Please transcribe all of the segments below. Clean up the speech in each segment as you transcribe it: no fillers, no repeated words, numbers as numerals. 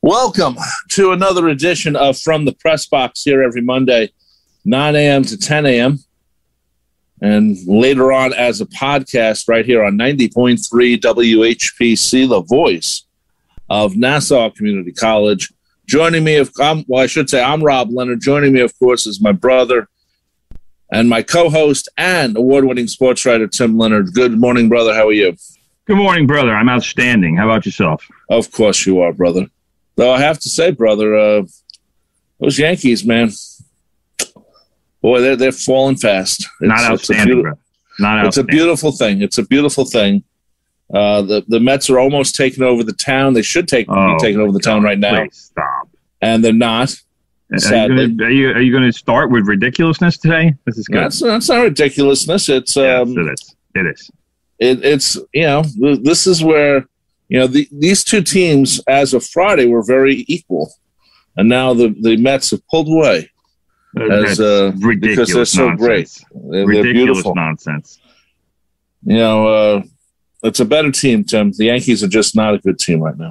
Welcome to another edition of From the Press Box here every Monday, 9 a.m. to 10 a.m. And later on as a podcast right here on 90.3 WHPC, the voice of Nassau Community College. Joining me, I'm Rob Leonard. Joining me, of course, is my brother and my co-host and award-winning sports writer, Tim Leonard. Good morning, brother. How are you? Good morning, brother. I'm outstanding. How about yourself? Of course you are, brother. Though I have to say, brother, those Yankees, man, boy, they're falling fast. Not outstanding, brother. Not outstanding. It's a beautiful thing. It's a beautiful thing. The Mets are almost taking over the town. They should be taking over the town right now. Please stop. And they're not. Sadly. Are you going to start with ridiculousness today? This is good. That's not ridiculousness. It's yes, it is. It is. It's this is where. These two teams, as of Friday, were very equal. And now the Mets have pulled away. Ridiculous because they're so nonsense. Great. Ridiculous they're beautiful. Nonsense. It's a better team, Tim. The Yankees are just not a good team right now.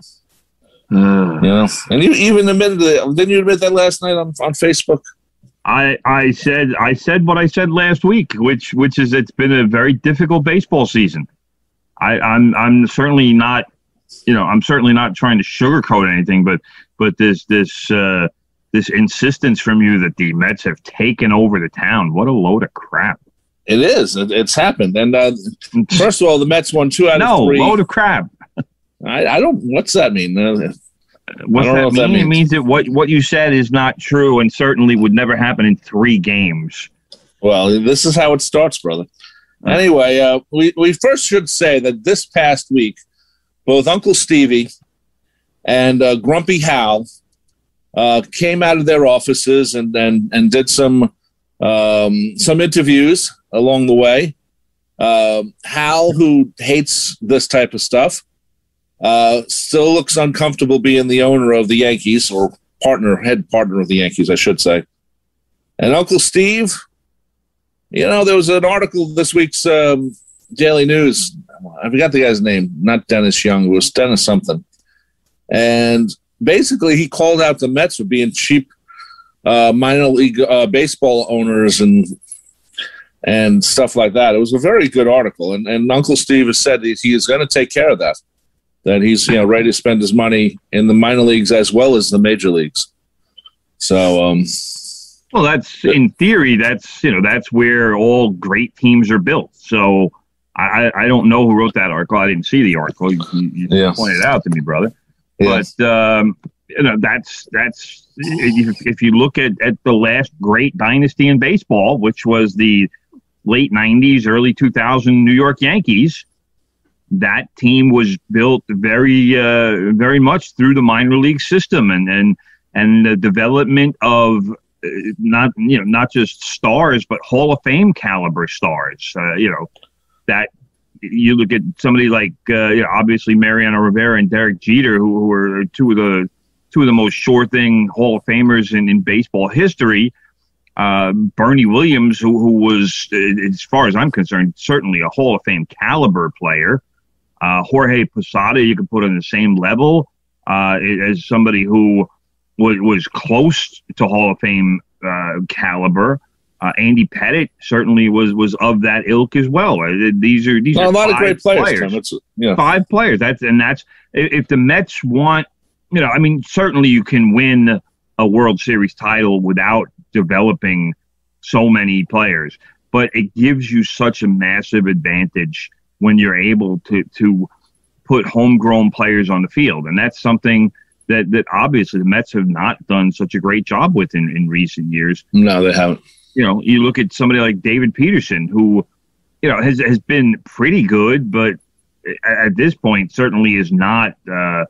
And you even admitted that. Didn't you admit that last night on Facebook? I said what I said last week, which is it's been a very difficult baseball season. I'm certainly not. I'm certainly not trying to sugarcoat anything, but this insistence from you that the Mets have taken over the town, what a load of crap. It is. It's happened. And first of all, the Mets won 2 out of 3. No, load of crap. I don't. What's that mean? What's that mean? It means that what you said is not true, and certainly would never happen in 3 games. Well, this is how it starts, brother. Anyway, we first should say that this past week, both Uncle Stevie and Grumpy Hal came out of their offices and did some interviews along the way. Hal, who hates this type of stuff, still looks uncomfortable being the owner of the Yankees, or head partner of the Yankees, I should say. And Uncle Steve, there was an article this week's Daily News. I forgot the guy's name, not Dennis Young. It was Dennis something. And basically he called out the Mets for being cheap minor league baseball owners and stuff like that. It was a very good article. And Uncle Steve has said he is going to take care of that he's ready to spend his money in the minor leagues as well as the major leagues. So well, that's in theory, that's where all great teams are built. So I don't know who wrote that article. I didn't see the article. You pointed it out to me, brother. Yes. But that's if you look at the last great dynasty in baseball, which was the late 90s, early 2000 New York Yankees, that team was built very very much through the minor league system and the development of not just stars, but Hall of Fame caliber stars. That you look at somebody like obviously Mariano Rivera and Derek Jeter, who were two of the most sure thing Hall of Famers in baseball history. Bernie Williams, who was, as far as I'm concerned, certainly a Hall of Fame caliber player. Jorge Posada, you could put on the same level as somebody who was close to Hall of Fame caliber. Andy Pettitte certainly was of that ilk as well. These are a lot of great players. 5 players. That's if the Mets want, certainly you can win a World Series title without developing so many players, but it gives you such a massive advantage when you're able to put homegrown players on the field, and that's something that obviously the Mets have not done such a great job with in recent years. No, they haven't. You look at somebody like David Peterson, who, has been pretty good, but at this point certainly is not, a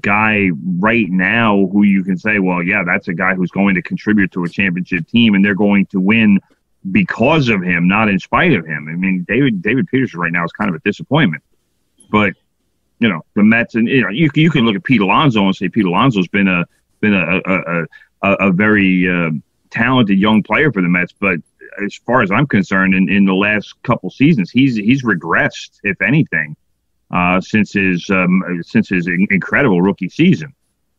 guy right now who you can say, well, yeah, that's a guy who's going to contribute to a championship team and they're going to win because of him, not in spite of him. I mean, David Peterson right now is kind of a disappointment, but the Mets, and you can look at Pete Alonso and say Pete Alonso's been a very talented young player for the Mets, but as far as I'm concerned, in the last couple seasons, he's regressed, if anything. since his incredible rookie season.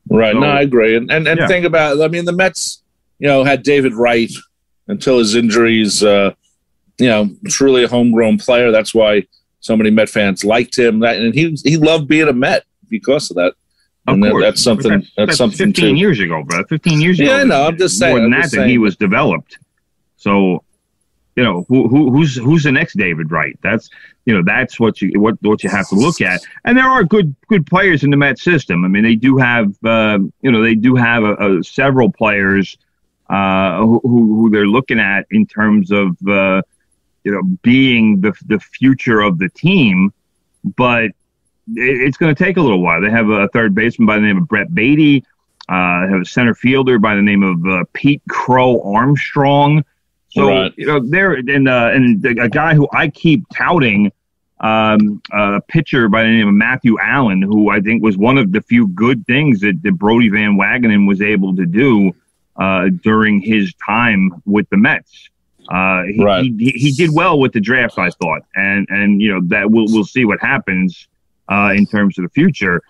Right. So, no, I agree. And think about it. I mean, the Mets, had David Wright until his injuries, truly a homegrown player. That's why so many Met fans liked him. And he loved being a Met because of that. And that's something. That's something 15 years ago, bro. 15 years ago. Yeah, no, I'm just saying. More than that he was developed. So, who's the next David Wright? That's what you have to look at. And there are good players in the Met system. I mean, they do have several players who they're looking at in terms of being the future of the team, but it's going to take a little while. They have a third baseman by the name of Brett Beatty. They have a center fielder by the name of Pete Crow Armstrong. So right. There and a guy who I keep touting, a pitcher by the name of Matthew Allen, who I think was one of the few good things that Brodie Van Wagenen was able to do during his time with the Mets. He did well with the draft, I thought, and that we'll see what happens in terms of the future.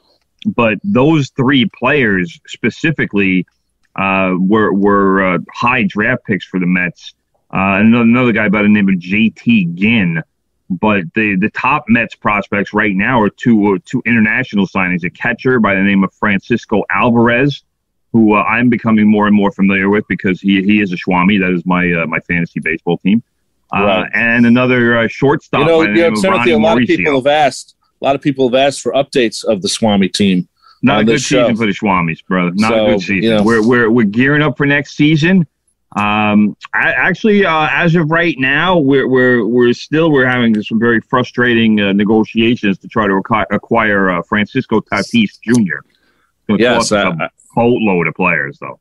But those three players specifically were high draft picks for the Mets. Another guy by the name of J.T. Ginn. But the top Mets prospects right now are two international signings: a catcher by the name of Francisco Alvarez, who I'm becoming more and more familiar with because he is a Schwami. That is my fantasy baseball team. And another shortstop by the name of Ronnie Mauricio. A lot of people have asked for updates of the Swami team. Not a good season for the Swamis, brother. Not a good season. We're gearing up for next season. As of right now, we're having some very frustrating negotiations to try to acquire Francisco Tatis Jr. Yes, a boatload of players, though.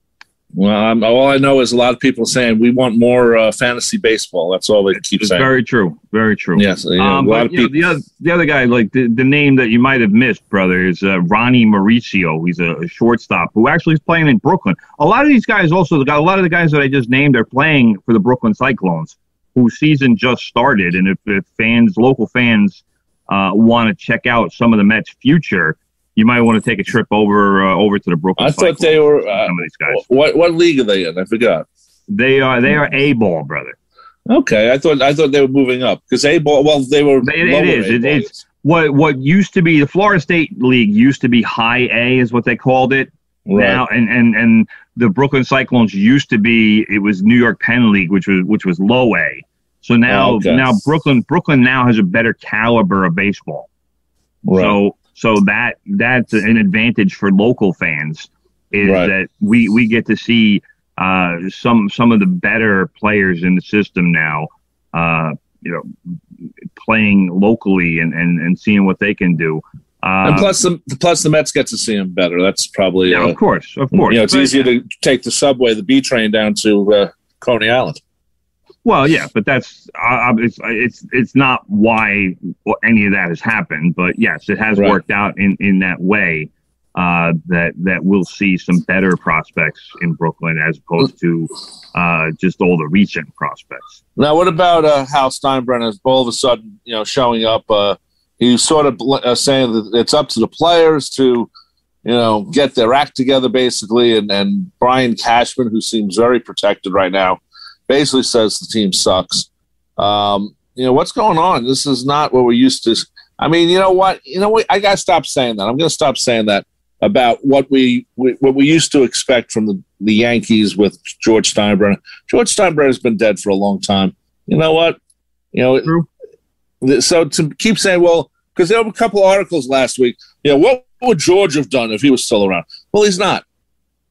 Well, all I know is a lot of people saying we want more fantasy baseball. That's all they keep saying. Very true. Very true. Yes. A lot of people. The other guy, like the name that you might have missed, brother, is Ronnie Mauricio. He's a shortstop who actually is playing in Brooklyn. A lot of these guys also, a lot of the guys that I just named are playing for the Brooklyn Cyclones, whose season just started. And if local fans want to check out some of the Mets' future, you might want to take a trip over to the Brooklyn. I thought they were some of these guys. What league are they in? I forgot. They are A-ball, brother. Okay, I thought they were moving up because A-ball. Well, they were. It's what used to be the Florida State League used to be High A, is what they called it. Right. Now, and the Brooklyn Cyclones used to be, it was New York Penn League, which was Low A. So now Brooklyn now has a better caliber of baseball. Right. So that's an advantage for local fans, is that we get to see some of the better players in the system now, playing locally and seeing what they can do. And plus the Mets get to see them better. That's probably of course. It's easier to take the subway, the B train down to Coney Island. Well, yeah, but that's it's not why any of that has happened. But yes, it has worked out in that way, that we'll see some better prospects in Brooklyn as opposed to just all the recent prospects. Now, what about Hal Steinbrenner all of a sudden showing up? He's sort of saying that it's up to the players to get their act together, basically, and Brian Cashman, who seems very protected right now, basically says the team sucks. What's going on? This is not what we're used to. I mean, you know what? I got to stop saying that. I'm going to stop saying that about what we used to expect from the Yankees with George Steinbrenner. George Steinbrenner has been dead for a long time. You know what? True. So to keep saying, well, because there were a couple articles last week, what would George have done if he was still around? Well, he's not.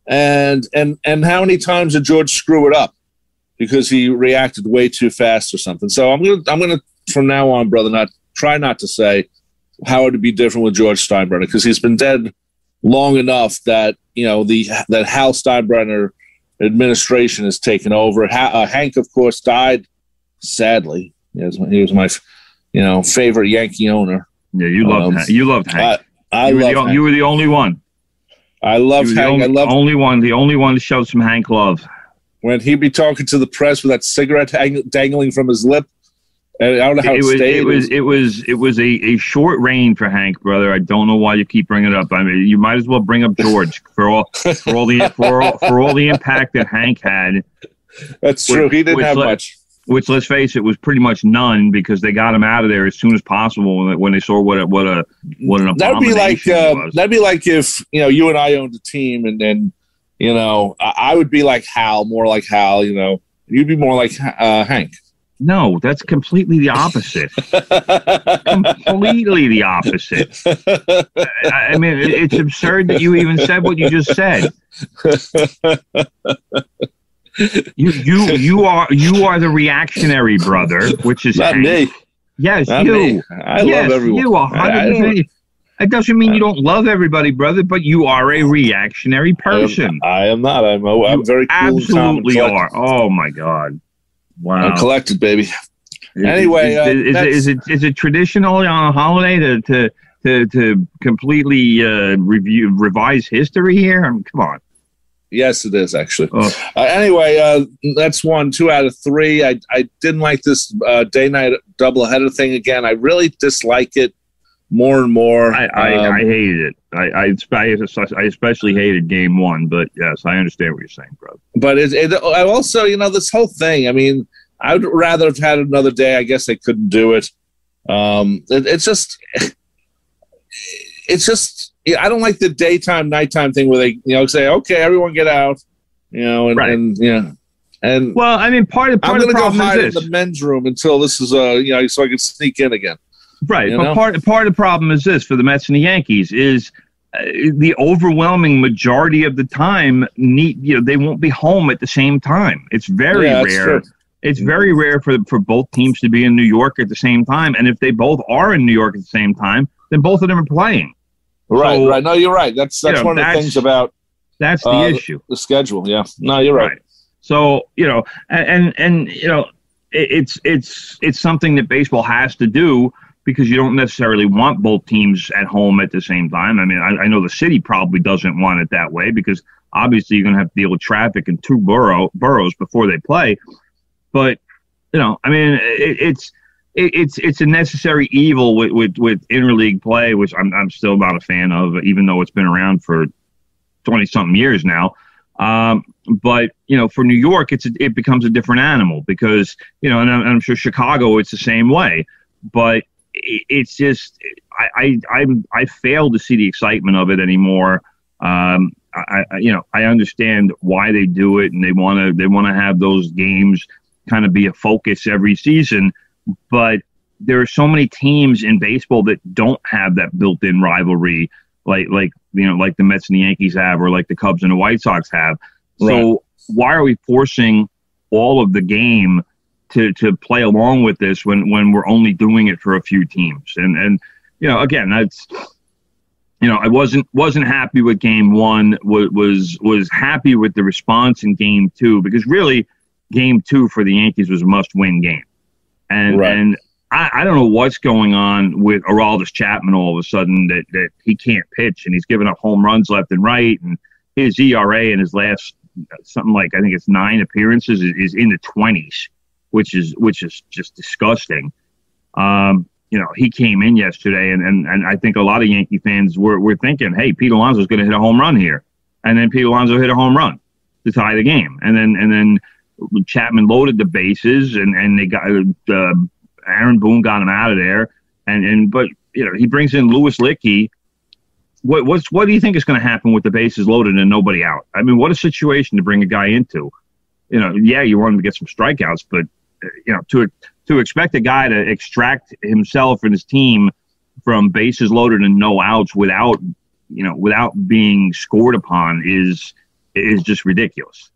And how many times did George screw it up because he reacted way too fast or something? So I'm gonna from now on, brother, try not to say how it would be different with George Steinbrenner, because he's been dead long enough that that Hal Steinbrenner administration has taken over. Hank, of course, died sadly. He was my favorite Yankee owner. Yeah, you loved Hank. You were the only one. I loved Hank. The only one to show some Hank love. When he'd be talking to the press with that cigarette dangling from his lip, And I don't know how it stayed. It was a short reign for Hank, brother. I don't know why you keep bringing it up. I mean, you might as well bring up George for all the impact that Hank had. That's true. He didn't have much. Which, let's face it, was pretty much none, because they got him out of there as soon as possible when they saw what an abomination that'd be like if you and I owned a team, and then I would be like Hal, more like Hal. You'd be more like Hank. No, that's completely the opposite. Completely the opposite. I mean, it's absurd that you even said what you just said. You are the reactionary brother, which is not Hank. me. Yes, not you. Me. I love everyone. You 100%. It doesn't mean you don't love everybody, brother, but you are a reactionary person. I am not. I'm very cool. Absolutely are. Oh my God! Wow. I'm collected, baby. Anyway, is it traditional on a holiday to completely revise history here? I mean, come on. Yes, it is actually. Anyway, that's 2 out of 3. I didn't like this day-night doubleheader thing again. I really dislike it more and more. I hated it. I especially hated Game 1. But yes, I understand what you're saying, brother. But I also, this whole thing. I mean, I would rather have had another day. I guess they couldn't do it. It's just. I don't like the daytime, nighttime thing where they, say, "Okay, everyone get out," right. and well, I mean, part of the problem is this. I'm going to go hide in the men's room until this is, so I can sneak in again. Right, but part of the problem is this for the Mets and the Yankees is the overwhelming majority of the time they won't be home at the same time. It's very rare. It's very rare for both teams to be in New York at the same time, and if they both are in New York at the same time, then both of them are playing. Right. No, you're right. That's one of the things about that's the issue. The schedule. Yeah. No, you're right. So it's something that baseball has to do because you don't necessarily want both teams at home at the same time. I mean, I know the city probably doesn't want it that way because obviously you're going to have to deal with traffic in 2 boroughs before they play. But I mean, it's a necessary evil with interleague play, which I'm still not a fan of, even though it's been around for 20-something years now. But for New York, it becomes a different animal because and I'm sure Chicago it's the same way. But it's just I fail to see the excitement of it anymore. I understand why they do it, and they want to have those games kind of be a focus every season. But there are so many teams in baseball that don't have that built-in rivalry, like the Mets and the Yankees have, or like the Cubs and the White Sox have. Right. So why are we forcing all of the game to play along with this when we're only doing it for a few teams? And again, that's I wasn't happy with Game 1. Was happy with the response in Game 2 because really Game 2 for the Yankees was a must-win game. And I don't know what's going on with Aroldis Chapman all of a sudden that he can't pitch and he's giving up home runs left and right. And his ERA in his last something like I think it's 9 appearances is in the 20s, which is just disgusting. He came in yesterday and I think a lot of Yankee fans were thinking, hey, Pete Alonso's going to hit a home run here. And then Pete Alonso hit a home run to tie the game. And then Chapman loaded the bases, and they got Aaron Boone got him out of there, but he brings in Louis Lickey. What do you think is going to happen with the bases loaded and nobody out? I mean, what a situation to bring a guy into. You want him to get some strikeouts, but to expect a guy to extract himself and his team from bases loaded and no outs without being scored upon is just ridiculous.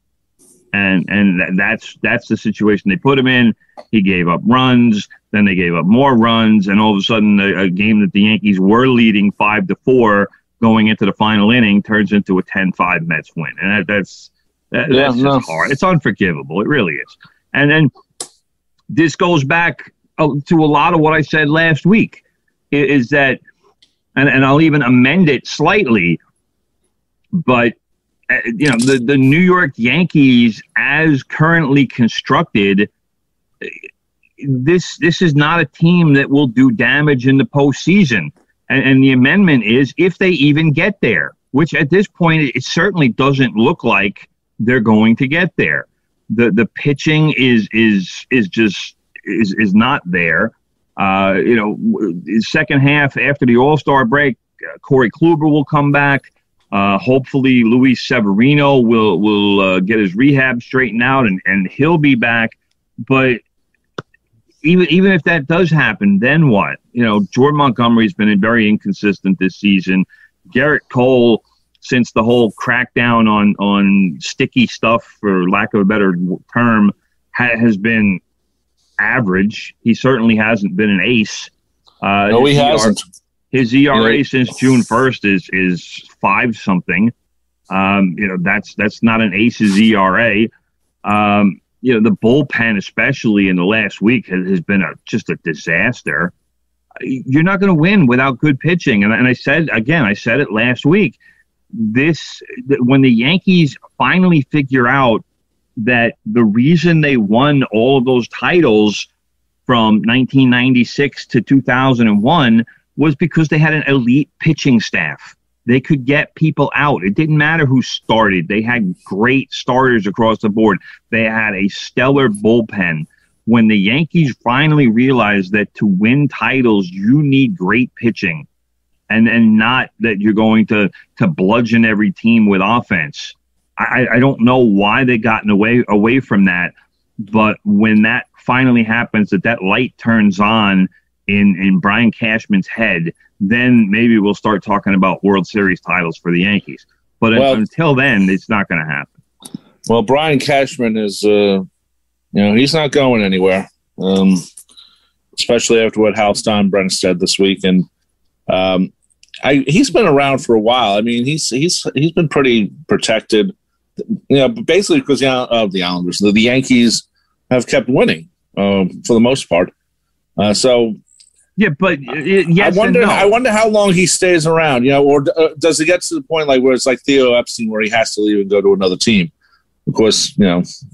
And that's the situation they put him in. He gave up runs, then they gave up more runs, and all of a sudden a game that the Yankees were leading 5-4 going into the final inning turns into a 10-5 Mets win. And that's just hard. It's unforgivable. It really is. And then this goes back to a lot of what I said last week, is that, and I'll even amend it slightly, but the New York Yankees, as currently constructed, this is not a team that will do damage in the postseason. And the amendment is if they even get there, which at this point it certainly doesn't look like they're going to get there. The pitching is not there. Second half after the All-Star break, Corey Kluber will come back. Hopefully Luis Severino will get his rehab straightened out and he'll be back. But even if that does happen, then what? Jordan Montgomery's been very inconsistent this season. Garrett Cole, since the whole crackdown on sticky stuff, for lack of a better term, has been average. He certainly hasn't been an ace. No, he hasn't. His ERA since June 1st is 5-something. That's not an ace's ERA. The bullpen, especially in the last week, has been just a disaster. You're not going to win without good pitching. And I said it last week. When the Yankees finally figure out that the reason they won all of those titles from 1996 to 2001 was because they had an elite pitching staff. They could get people out. It didn't matter who started. They had great starters across the board. They had a stellar bullpen. When the Yankees finally realized that to win titles, you need great pitching and not that you're going to bludgeon every team with offense. I don't know why they gotten away from that. But when that finally happens, that light turns on in Brian Cashman's head, then maybe we'll start talking about World Series titles for the Yankees. But until then, it's not going to happen. Well, Brian Cashman is, he's not going anywhere, especially after what Hal Steinbrenner said this week. And he's been around for a while. I mean, he's been pretty protected, basically because of the Islanders. The Yankees have kept winning for the most part. Yeah, but yes, I wonder how long he stays around, or does it get to the point where it's like Theo Epstein, where he has to leave and go to another team? Of course,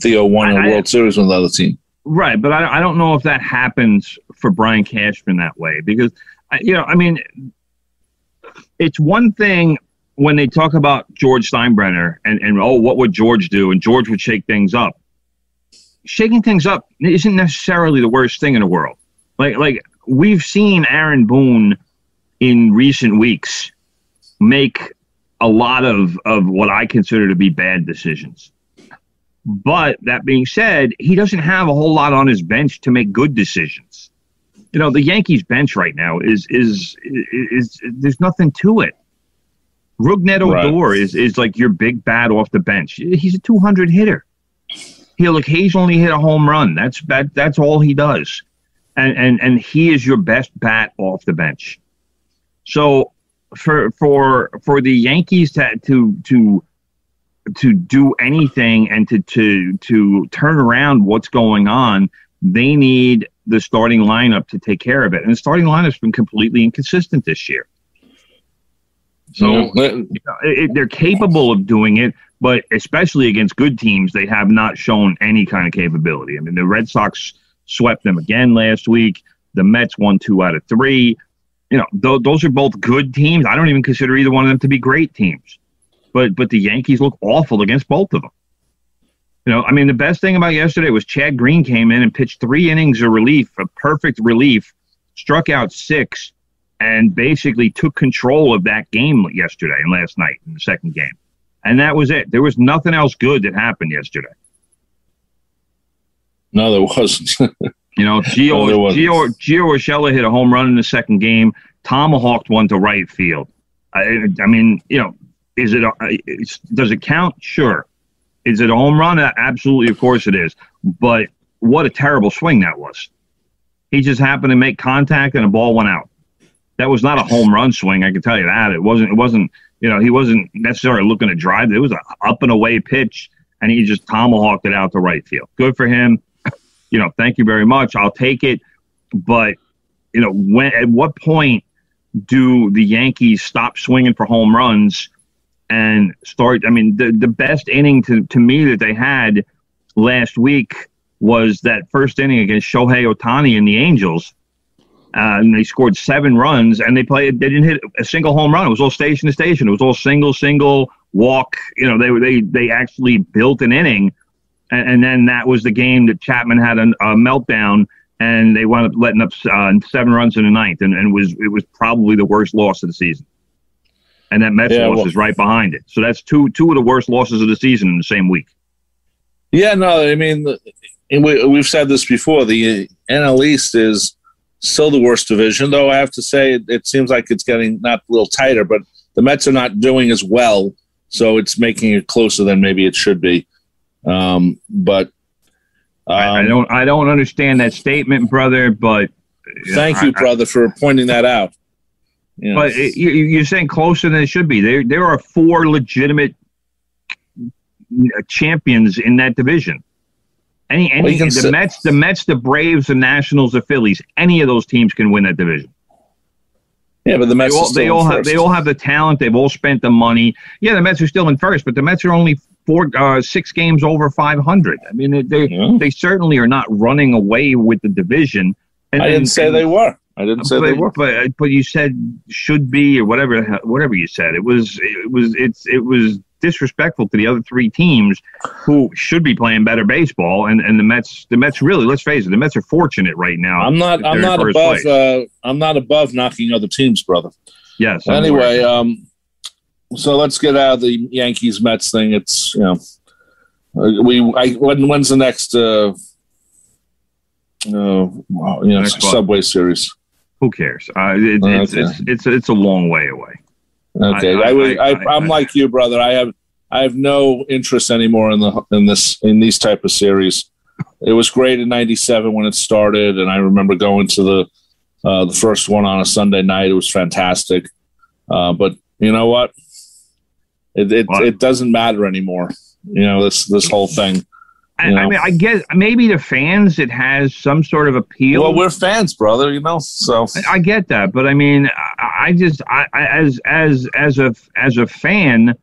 Theo won a World Series with another team. Right, but I don't know if that happens for Brian Cashman that way because, it's one thing when they talk about George Steinbrenner and what would George do? And George would shake things up. Shaking things up isn't necessarily the worst thing in the world. Like we've seen Aaron Boone in recent weeks make a lot of what I consider to be bad decisions. But that being said, he doesn't have a whole lot on his bench to make good decisions. The Yankees bench right now is there's nothing to it. Rougned Odor is like your big bat off the bench. He's a 200 hitter. He'll occasionally hit a home run. That's all he does. And he is your best bat off the bench. So for the Yankees to do anything and to turn around what's going on, they need the starting lineup to take care of it. And the starting lineup's been completely inconsistent this year. So they're capable of doing it, but especially against good teams, they have not shown any kind of capability. I mean, the Red Sox swept them again last week. The Mets won 2 out of 3. Those are both good teams. I don't even consider either one of them to be great teams. But the Yankees look awful against both of them. The best thing about yesterday was Chad Green came in and pitched 3 innings of relief, a perfect relief, struck out 6, and basically took control of that game yesterday and last night in the second game. And that was it. There was nothing else good that happened yesterday. No, there wasn't. Gio Urshela hit a home run in the second game. Tomahawked one to right field. Does it count? Sure. Is it a home run? Absolutely, of course it is. But what a terrible swing that was. He just happened to make contact and the ball went out. That was not a home run swing, I can tell you that. It wasn't, he wasn't necessarily looking to drive. It was an up and away pitch, and he just tomahawked it out to right field. Good for him. Thank you very much. I'll take it. But, at what point do the Yankees stop swinging for home runs and start? The best inning to me that they had last week was that first inning against Shohei Ohtani and the Angels. And they scored 7 runs, and they didn't hit a single home run. It was all station to station. It was all single walk. You know, they actually built an inning, and then that was the game that Chapman had a meltdown, and they wound up letting up 7 runs in the ninth, and it was probably the worst loss of the season. And that Mets loss is right behind it. So that's two of the worst losses of the season in the same week. Yeah, no, I mean, we've said this before. The NL East is still the worst division, though I have to say it seems like it's getting not a little tighter, but the Mets are not doing as well, so it's making it closer than maybe it should be. I don't understand that statement, brother, but thank you, brother, for pointing that out. You know. But you're saying closer than it should be. There are 4 legitimate champions in that division. The Mets, the Braves, the Nationals, the Phillies, any of those teams can win that division. Yeah, but the Mets they all have the talent. They've all spent the money. Yeah, the Mets are still in first, but the Mets are only 6 games over 500. I mean, they certainly are not running away with the division. I didn't say they were. They were. But you said should be or whatever you said. It was disrespectful to the other 3 teams who should be playing better baseball, and the Mets really, let's face it, the Mets are fortunate right now. I'm not above knocking other tems, brother. Yes. Anyway, so let's get out of the Yankees Mets thing. It's when's the next Subway Series? Who cares? It's a long way away. Okay, I'm like you, brother. I have no interest anymore in these type of series. It was great in '97 when it started, and I remember going to the first one on a Sunday night. It was fantastic. But you know what? It doesn't matter anymore. You know, this whole thing. I mean, I guess maybe to fans it has some sort of appeal. Well, we're fans, brother. You know, so I get that, but I mean, as a fan,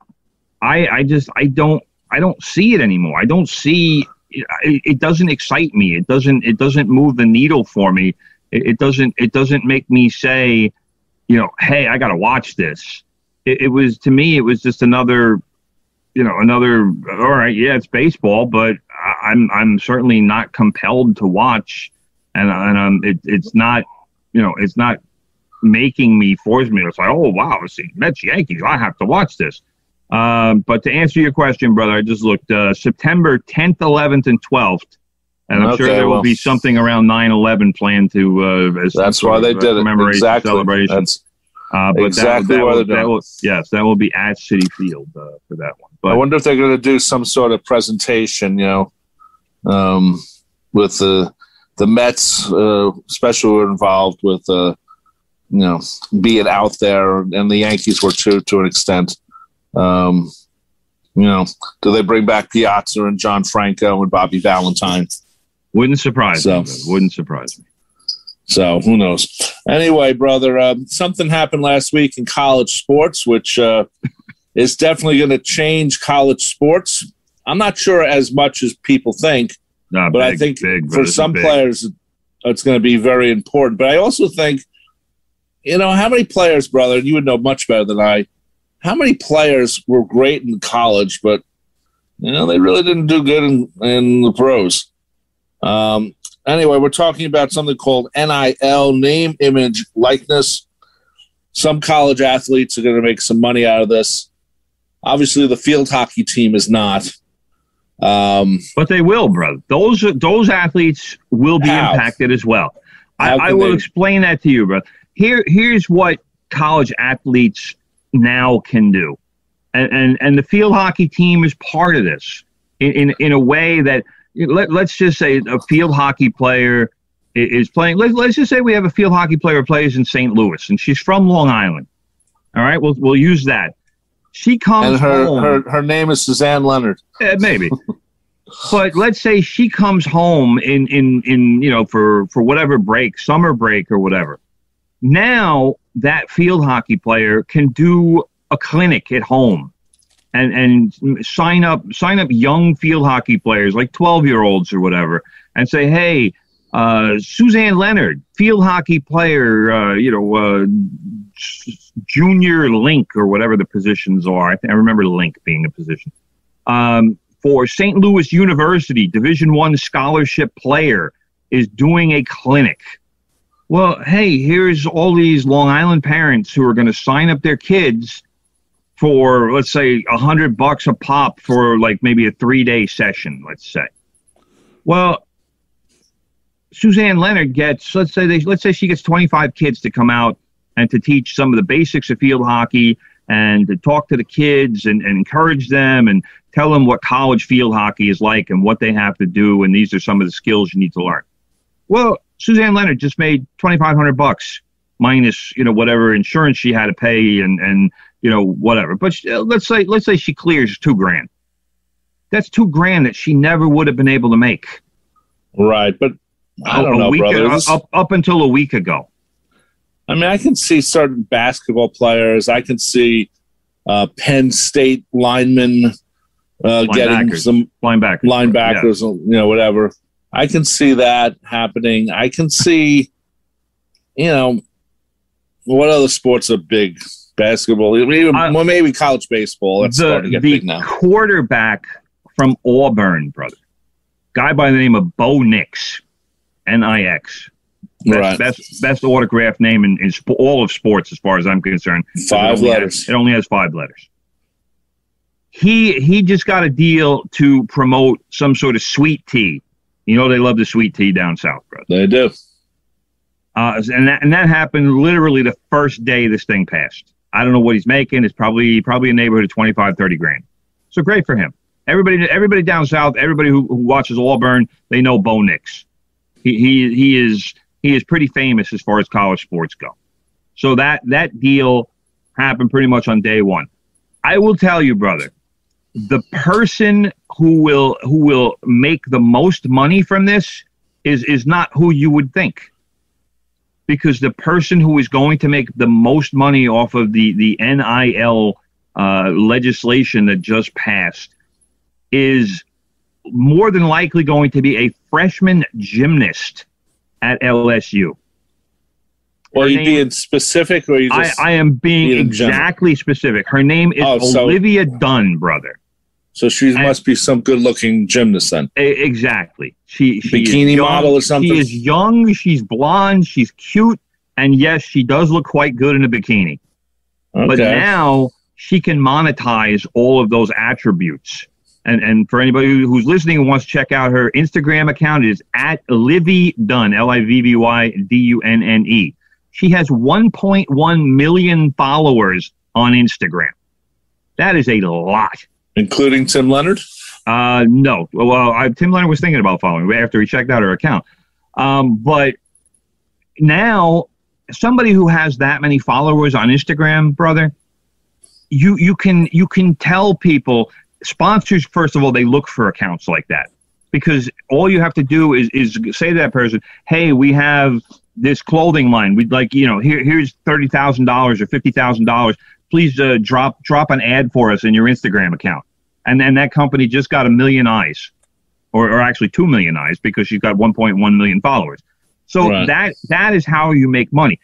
I don't see it anymore. I don't see it. Doesn't excite me. It doesn't move the needle for me. It doesn't make me say, you know, hey, I got to watch this. It was, to me, it was just another. All right, yeah, it's baseball, but I'm certainly not compelled to watch, and it's not, it's not making me, force me to say, oh wow, see Mets Yankees, I have to watch this. But to answer your question, brother, I just looked September 10th, 11th, and 12th, and I'm sure there will be something around 9/11 planned to. That's why they did it. Exactly. Celebration. But exactly that will be at Citi Field for that one. But I wonder if they're going to do some sort of presentation, with the Mets, especially were involved with, being out there, and the Yankees were too, to an extent. Do they bring back Piazza and John Franco and Bobby Valentine? Wouldn't surprise me. Wouldn't surprise me. So who knows? Anyway, brother, something happened last week in college sports, which is definitely going to change college sports. I'm not sure as much as people think, but I think for some players, it's going to be very important. But I also think, how many players, brother, and you would know much better than I, how many players were great in college, but, they really didn't do good in the pros. Anyway, we're talking about something called NIL, name, image, likeness. Some college athletes are going to make some money out of this. Obviously, the field hockey team is not. But they will, brother. Those athletes will be impacted as well. I will explain that to you, brother. Here's what college athletes now can do. And the field hockey team is part of this in a way that, let's just say a field hockey player is playing. Let's just say we have a field hockey player who plays in St. Louis, and she's from Long Island. All right, we'll use that. She comes home. Her name is Suzanne Leonard. Maybe, but let's say she comes home in for whatever break, summer break or whatever. Now that field hockey player can do a clinic at home. And sign up young field hockey players like 12-year-olds or whatever, and say, hey, Suzanne Leonard, field hockey player, junior link or whatever the positions are. I remember link being a position. For St. Louis University, Division I scholarship player is doing a clinic. Well, hey, here's all these Long Island parents who are going to sign up their kids for, let's say, $100 a pop for like maybe a 3-day session, let's say. Well, Suzanne Leonard gets, let's say she gets 25 kids to come out and to teach some of the basics of field hockey and to talk to the kids and encourage them and tell them what college field hockey is like and what they have to do. And these are some of the skills you need to learn. Well, Suzanne Leonard just made $2,500 minus, whatever insurance she had to pay and whatever. But let's say she clears $2,000. That's $2,000 that she never would have been able to make. Right, but I don't know, brother. Up until a week ago. I mean, I can see certain basketball players. I can see Penn State linemen getting some linebackers, whatever. I can see that happening. I can see, what other sports are big? Basketball, even maybe college baseball. That's starting to get big now. The quarterback from Auburn, brother, guy by the name of Bo Nix, Nix. Best autographed name in all of sports, as far as I'm concerned. 5 letters. It only has 5 letters. He just got a deal to promote some sort of sweet tea. They love the sweet tea down south, brother. They do. And that happened literally the first day this thing passed. I don't know what he's making. It's probably a neighborhood of $25,000-$30,000. So great for him. Everybody down south, everybody who watches Auburn, they know Bo Nix. He is pretty famous as far as college sports go. So that deal happened pretty much on day one. I will tell you, brother, the person who will make the most money from this is not who you would think. Because the person who is going to make the most money off of the NIL legislation that just passed is more than likely going to be a freshman gymnast at LSU. Are you being specific, or are you just? I am being exactly specific. Her name is Olivia Dunn, brother. So she must be some good-looking gymnast then. Exactly. She bikini model or something. She is young. She's blonde. She's cute, and yes, she does look quite good in a bikini. Okay. But now she can monetize all of those attributes. And for anybody who's listening and wants to check out her Instagram account, it is at Livy Dunn, LIVVYDUNNE. She has 1.1 million followers on Instagram. That is a lot. Including Tim Leonard? No. Well, Tim Leonard was thinking about following after he checked out her account. But now, somebody who has that many followers on Instagram, brother, you can tell people. Sponsors, first of all, they look for accounts like that because all you have to do is say to that person, hey, we have this clothing line. We'd like, here's $30,000 or $50,000. Please drop an ad for us in your Instagram account. And then that company just got 1 million eyes or actually 2 million eyes because she's got 1.1 million followers. So right. that is how you make money.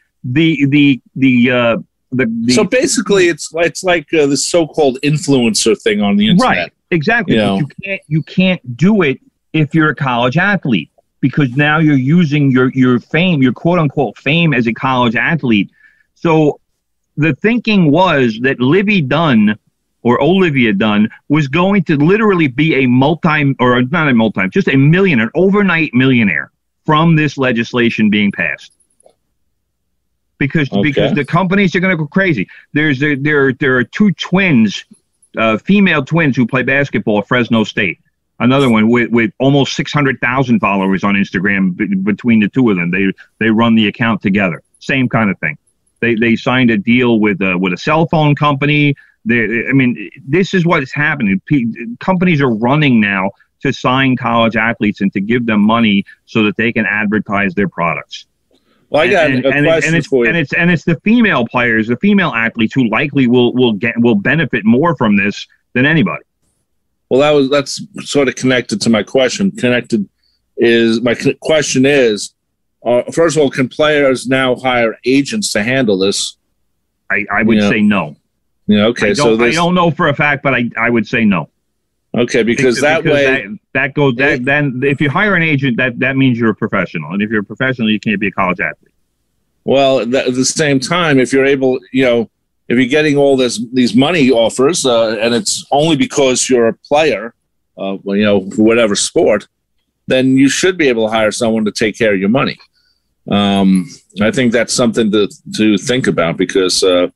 So basically, it's like this so-called influencer thing on the internet. Right, exactly. But you can't do it if you're a college athlete because now you're using your fame, your quote-unquote fame as a college athlete. So the thinking was that Livy Dunn or Olivia Dunn was going to literally be an overnight millionaire from this legislation being passed. Because the companies are going to go crazy. There are 2 twins, female twins who play basketball at Fresno State. Another one with almost 600,000 followers on Instagram between the two of them. They run the account together. Same kind of thing. They signed a deal with a cell phone company. This is what is happening. Companies are running now to sign college athletes and to give them money so that they can advertise their products. Well, I got a question for you. And it's the female players, the female athletes who likely will benefit more from this than anybody. Well, that's sort of connected to my question. question is, first of all, can players now hire agents to handle this? I would say no. Yeah. Okay. I don't know for a fact, but I would say no. Okay, because that goes then if you hire an agent, that means you're a professional, and if you're a professional, you can't be a college athlete. Well, at the same time, if you're able, if you're getting all these money offers, and it's only because you're a player, for whatever sport, then you should be able to hire someone to take care of your money. I think that's something to think about because it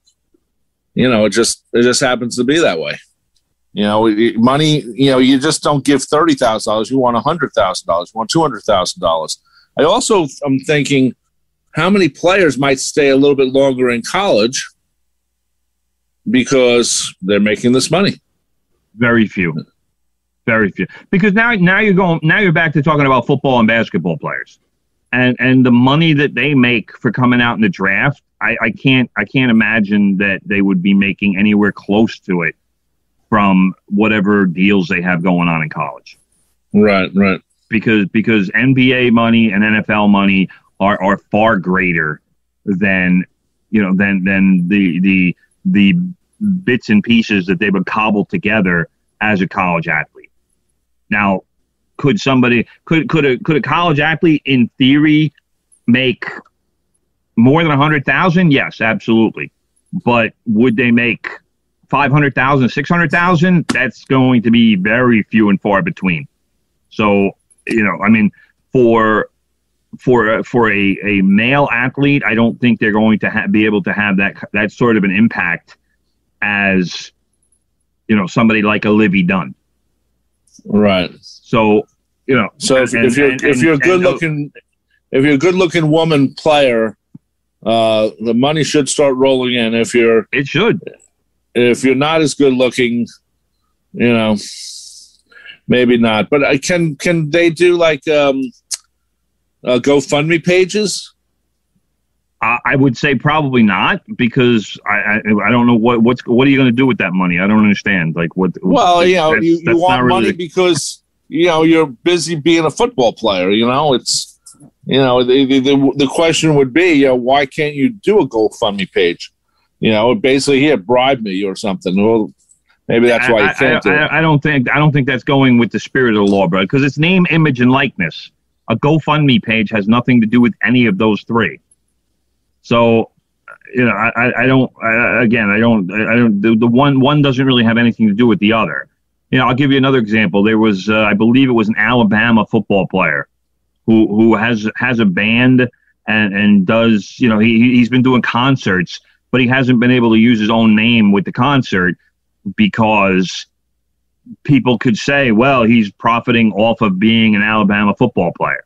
just happens to be that way. Money, you just don't give $30,000. You want $100,000. You want $200,000. I also am thinking, how many players might stay a little bit longer in college because they're making this money? Very few. Very few. Because now you're back to talking about football and basketball players. And the money that they make for coming out in the draft, I can't imagine that they would be making anywhere close to it from whatever deals they have going on in college. Right. Because NBA money and NFL money are far greater than the bits and pieces that they've cobbled together as a college athlete. Now, could a college athlete in theory make more than 100,000? Yes, absolutely. But would they make 500,000, 600,000? That's going to be very few and far between. So, for a male athlete, I don't think they're going to be able to have that sort of an impact as, somebody like a Livy Dunn. Right. So, if you're a good looking woman player, the money should start rolling in. It should. If you're not as good looking, maybe not. But can they do like GoFundMe pages? I would say probably not, because I don't know what are you going to do with that money? I don't understand. Like what? Well, you want money because you're busy being a football player. It's the question would be, why can't you do a GoFundMe page? Basically, here, bribe me or something. Well, maybe that's why you can't do it. I don't think that's going with the spirit of the law, bro. Because it's name, image, and likeness. A GoFundMe page has nothing to do with any of those three. So, I don't. The one doesn't really have anything to do with the other. I'll give you another example. There was, I believe it was an Alabama football player who has a band and does, he's been doing concerts, but he hasn't been able to use his own name with the concert because people could say, well, he's profiting off of being an Alabama football player.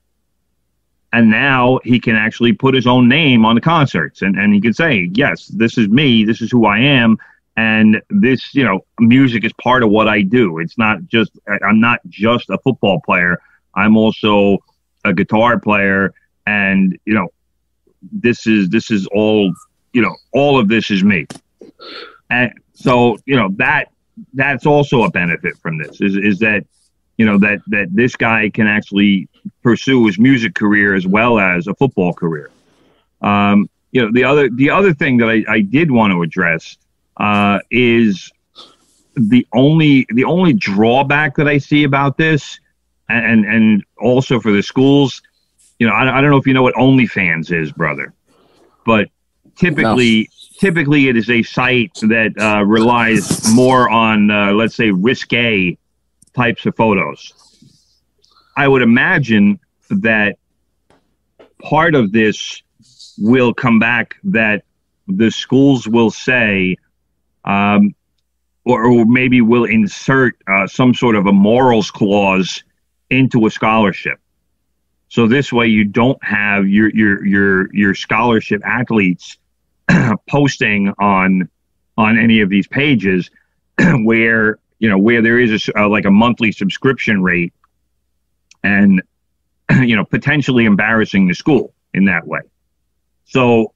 And now he can actually put his own name on the concerts and he can say, yes, this is me. This is who I am. And this, music is part of what I do. I'm not just a football player. I'm also a guitar player. And, this is all, all of this is me. And so, that's also a benefit from this is that, that this guy can actually pursue his music career as well as a football career. The other thing that I did want to address is the only drawback that I see about this, and also for the schools. I don't know if you know what OnlyFans is, brother, but typically it is a site that relies more on let's say risque types of photos. I would imagine that part of this will come back that the schools will say, or maybe will insert some sort of a morals clause into a scholarship. So this way you don't have your scholarship athletes posting on any of these pages where there is like a monthly subscription rate and potentially embarrassing the school in that way. So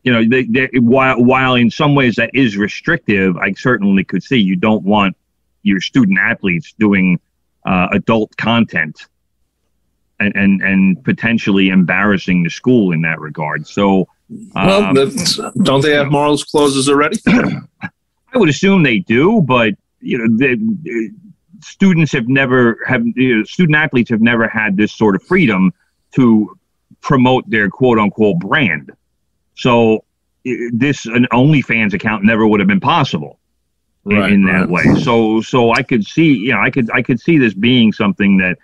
while in some ways that is restrictive, I certainly could see you don't want your student athletes doing adult content and potentially embarrassing the school in that regard. So, don't they have morals clauses already? I would assume they do, but student athletes have never had this sort of freedom to promote their quote unquote brand. So an OnlyFans account never would have been possible in that way. So I could see, I could see this being something that,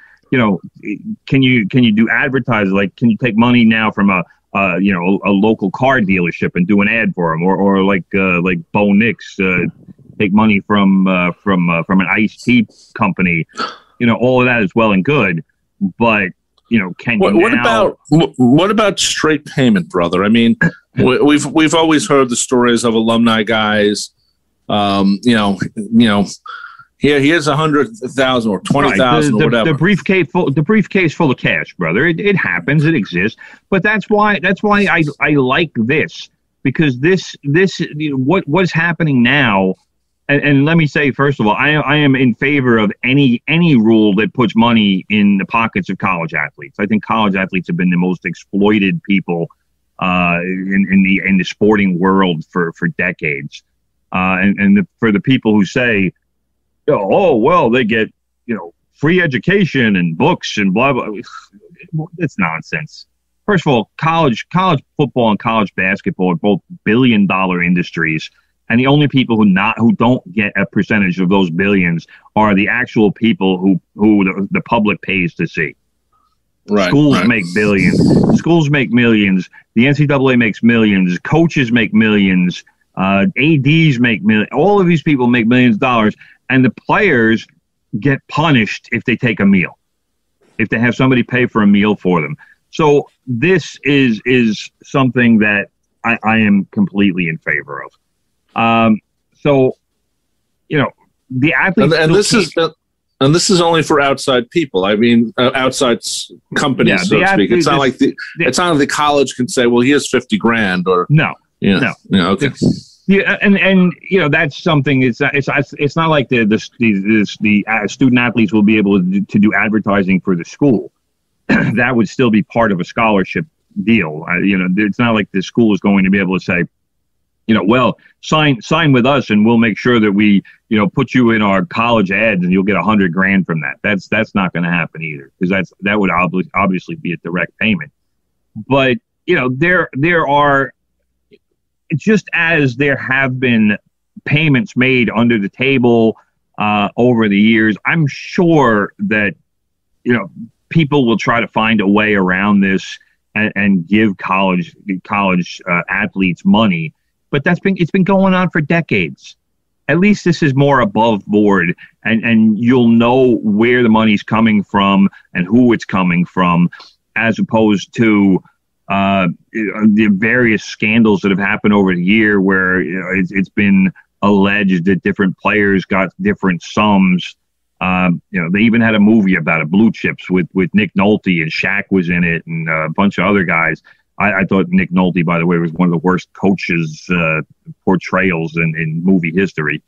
can you do advertising? Like, can you take money now from a local car dealership and do an ad for them, or like Bo Nix, take money from an iced tea company, all of that is well and good, but what about straight payment, brother? I mean, we've always heard the stories of alumni guys, here's 100,000 or 20,000 or whatever. The briefcase full of cash, brother. It happens. It exists. But that's why I like this, because this what's happening now. And let me say, first of all, I am in favor of any rule that puts money in the pockets of college athletes. I think college athletes have been the most exploited people in the sporting world for decades. For the people who say, oh, well, they get, free education and books and blah, blah. It's nonsense. First of all, college football and college basketball are both billion-dollar industries. And the only people who don't get a percentage of those billions are the actual people who the public pays to see. Right. Schools make billions. Schools make millions. The NCAA makes millions. Coaches make millions. ADs make millions. All of these people make millions of dollars. And the players get punished if they take a meal, if they have somebody pay for a meal for them. So this is something that I am completely in favor of. The athletes, and this is only for outside people. I mean, outside companies, so to speak. It's not like the college can say, "Well, here's $50,000," or no. Okay. Yeah, and that's something. It's not like the student athletes will be able to do advertising for the school. That would still be part of a scholarship deal. It's not like the school is going to be able to say, well, sign with us and we'll make sure that we, put you in our college ads and you'll get $100,000 from that. That's not going to happen either, because that would obviously be a direct payment. But, there are, just as there have been payments made under the table over the years, I'm sure that, people will try to find a way around this and give college athletes money. But it's been going on for decades. At least this is more above board, and you'll know where the money's coming from and who it's coming from, as opposed to the various scandals that have happened over the year where it's been alleged that different players got different sums. They even had a movie about it, Blue Chips, with Nick Nolte, and Shaq was in it, and a bunch of other guys. I thought Nick Nolte, by the way, was one of the worst coaches portrayals in movie history.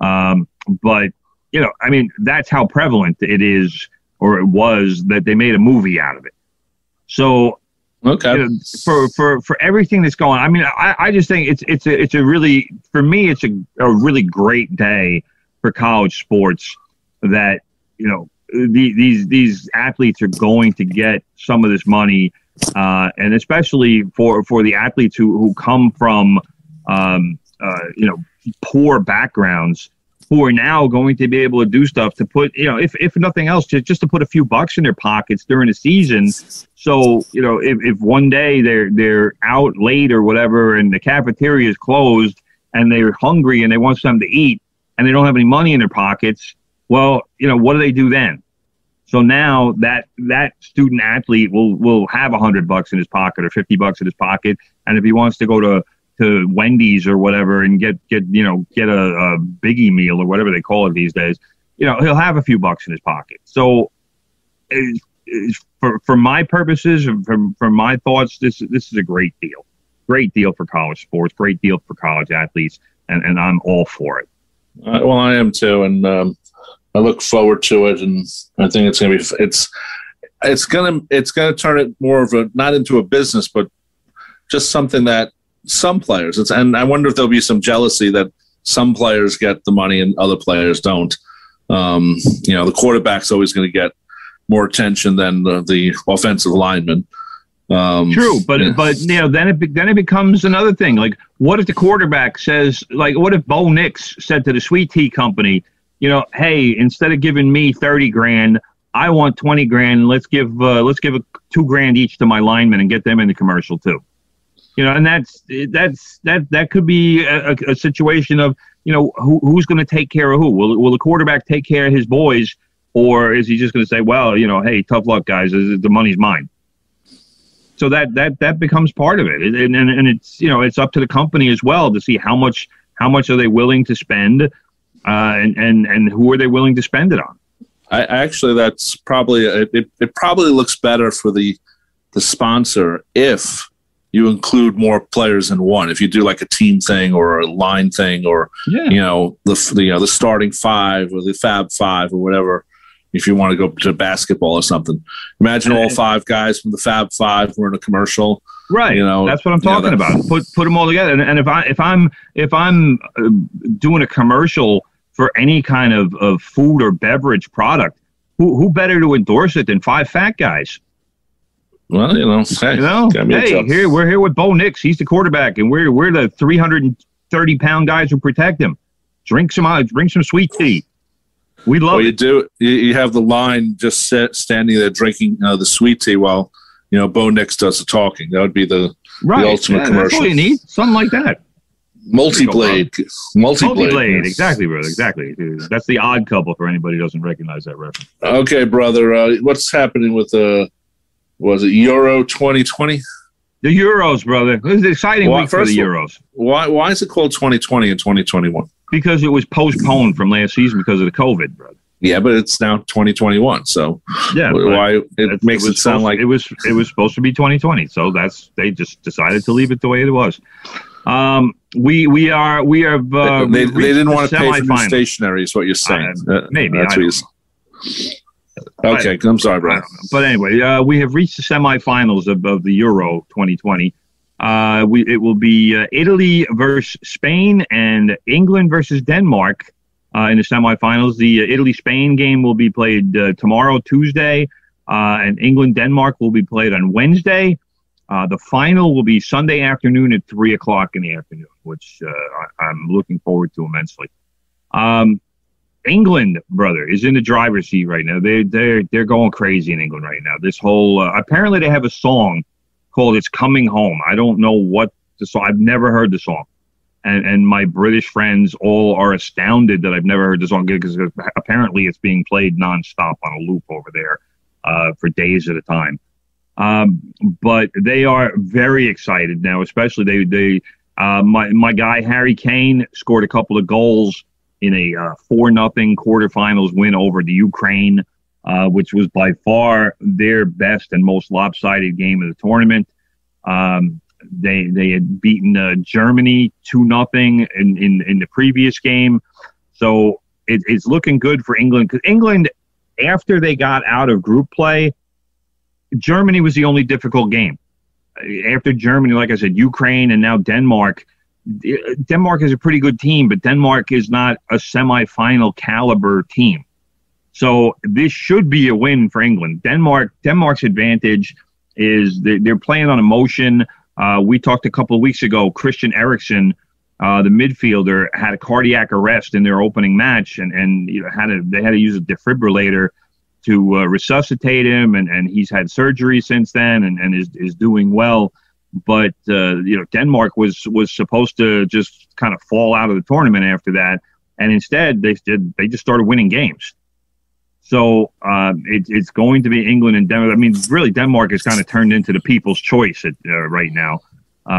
But that's how prevalent it is, or it was, that they made a movie out of it. So, okay, for everything that's going on, I just think it's a really, for me, it's a really great day for college sports, that these athletes are going to get some of this money. And especially for the athletes who come from, poor backgrounds, who are now going to be able to do stuff to put, if nothing else, just to put a few bucks in their pockets during the season. So, if one day they're out late or whatever, and the cafeteria is closed and they're hungry and they want something to eat and they don't have any money in their pockets, well, what do they do then? So now that student athlete will have $100 in his pocket or $50 in his pocket, and if he wants to go to Wendy's or whatever and get a biggie meal or whatever they call it these days, he'll have a few bucks in his pocket. So for my purposes and for my thoughts, this is a great deal for college sports, great deal for college athletes, and I'm all for it. Well, I am too, and I look forward to it, and I think it's going to be. it's gonna turn it more of a, not into a business, but just something that some players, and I wonder if there'll be some jealousy that some players get the money and other players don't. The quarterback's always going to get more attention than the offensive lineman. True, but then it becomes another thing. Like, what if the quarterback says, like, what if Bo Nix said to the Sweet Tea Company, hey, instead of giving me $30,000, I want $20,000. Let's give $2,000 each to my linemen and get them in the commercial too. And that could be a situation of, who's going to take care of who? Will the quarterback take care of his boys, or is he just going to say, well, hey, tough luck, guys, the money's mine? So that becomes part of it, and it's it's up to the company as well to see how much are they willing to spend, and who are they willing to spend it on. I actually, that's probably it probably looks better for the sponsor if you include more players in one. If you do like a team thing or a line thing, or the starting five or the Fab Five or whatever. If you want to go to basketball or something, imagine all five guys from the Fab Five were in a commercial. Right. That's what I'm talking about. Put them all together. And if I'm doing a commercial for any kind of food or beverage product, who better to endorse it than five fat guys? Well, hey, we're here with Bo Nix. He's the quarterback, and we're the 330-pound guys who protect him. Drink some sweet tea. We love it. You have the line just standing there drinking the sweet tea while Bo Nix does the talking. That would be the ultimate commercial. That's all you need. Something like that. Multi-blade. Exactly, brother. Exactly. That's the Odd Couple for anybody who doesn't recognize that reference. Okay, brother. What's happening with was it Euro 2020? The Euros, brother. It was an exciting week for the Euros. Why is it called 2020 and 2021? Because it was postponed from last season because of the COVID, brother. Yeah, but it's now 2021. So why it makes it sound like it was supposed to be 2020. So they just decided to leave it the way it was. We have they didn't want to pay for new stationery, is what you're saying. Maybe that's what you're saying. Okay, I'm sorry, bro. But anyway, we have reached the semifinals of the Euro 2020. It will be Italy versus Spain and England versus Denmark in the semifinals. The Italy-Spain game will be played tomorrow, Tuesday, and England-Denmark will be played on Wednesday. The final will be Sunday afternoon at 3 o'clock in the afternoon, which I'm looking forward to immensely. England, brother, is in the driver's seat right now. They're going crazy in England right now. This whole apparently they have a song called "It's Coming Home." I don't know what the song. I've never heard the song, and my British friends all are astounded that I've never heard the song because apparently it's being played nonstop on a loop over there for days at a time. But they are very excited now, especially my guy Harry Kane scored a couple of goals in a 4-0 quarterfinals win over the Ukraine, which was by far their best and most lopsided game of the tournament. They had beaten Germany 2-0 in the previous game. So it's looking good for England. Because England, after they got out of group play, Germany was the only difficult game. After Germany, like I said, Ukraine and now Denmark. Denmark is a pretty good team, but Denmark is not a semifinal caliber team. So this should be a win for England. Denmark's advantage is they're playing on emotion. We talked a couple of weeks ago, Christian Eriksen, the midfielder, had a cardiac arrest in their opening match, and they had to use a defibrillator to resuscitate him, and he's had surgery since then and is doing well. But Denmark was supposed to just kind of fall out of the tournament after that, and instead they just started winning games. So it's going to be England and Denmark. I mean, really, Denmark has kind of turned into the people's choice right now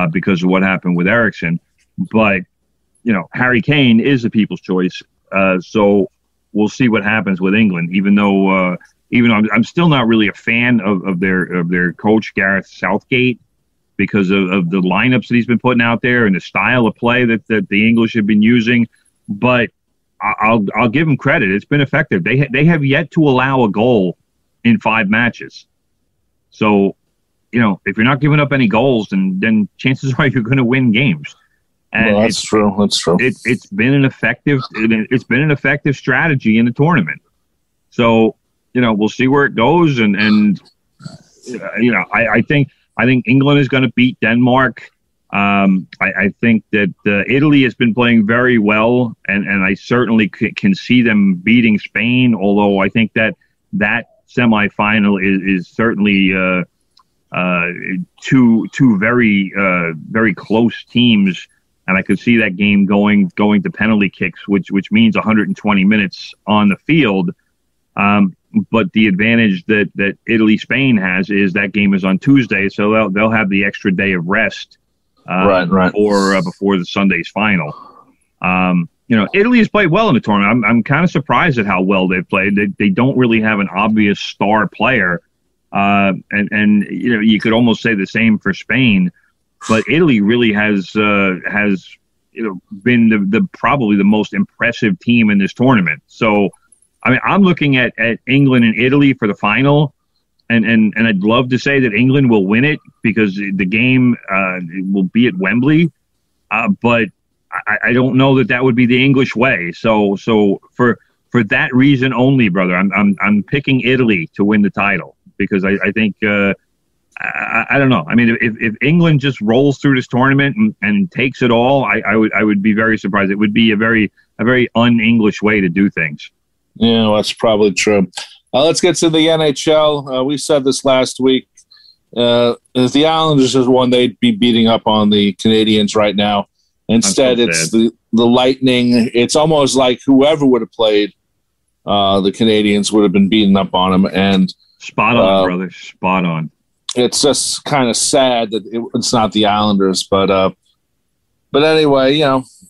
because of what happened with Eriksen. But Harry Kane is the people's choice. So we'll see what happens with England. Even though I'm still not really a fan of their coach Gareth Southgate, because of the lineups that he's been putting out there and the style of play that the English have been using. But I'll give him credit. It's been effective. They have yet to allow a goal in 5 matches. So, if you're not giving up any goals, then chances are you're going to win games. And well, that's true. That's true. It's been an effective strategy in the tournament. So, we'll see where it goes. And I think England is going to beat Denmark. I think that Italy has been playing very well, and I certainly can see them beating Spain. Although I think that semifinal is certainly two very close teams. And I could see that game going to penalty kicks, which means 120 minutes on the field. But the advantage that Italy-Spain has is that game is on Tuesday, so they'll have the extra day of rest right. before the Sunday's final. Italy has played well in the tournament. I'm kind of surprised at how well they've played. They don't really have an obvious star player, and you could almost say the same for Spain. But Italy really has been the probably the most impressive team in this tournament. So, I mean, I'm looking at England and Italy for the final, and I'd love to say that England will win it because the game will be at Wembley. But I don't know that would be the English way. So for that reason only, brother, I'm picking Italy to win the title because I think. I don't know. I mean, if England just rolls through this tournament and takes it all, I would be very surprised. It would be a very un-English way to do things. Yeah, well, that's probably true. Let's get to the NHL. We said this last week. If the Islanders had won, they'd be beating up on the Canadians right now. Instead, it's the Lightning. It's almost like whoever would have played the Canadians would have been beating up on them. And spot on, brother. Spot on. It's just kind of sad that it's not the Islanders, but anyway,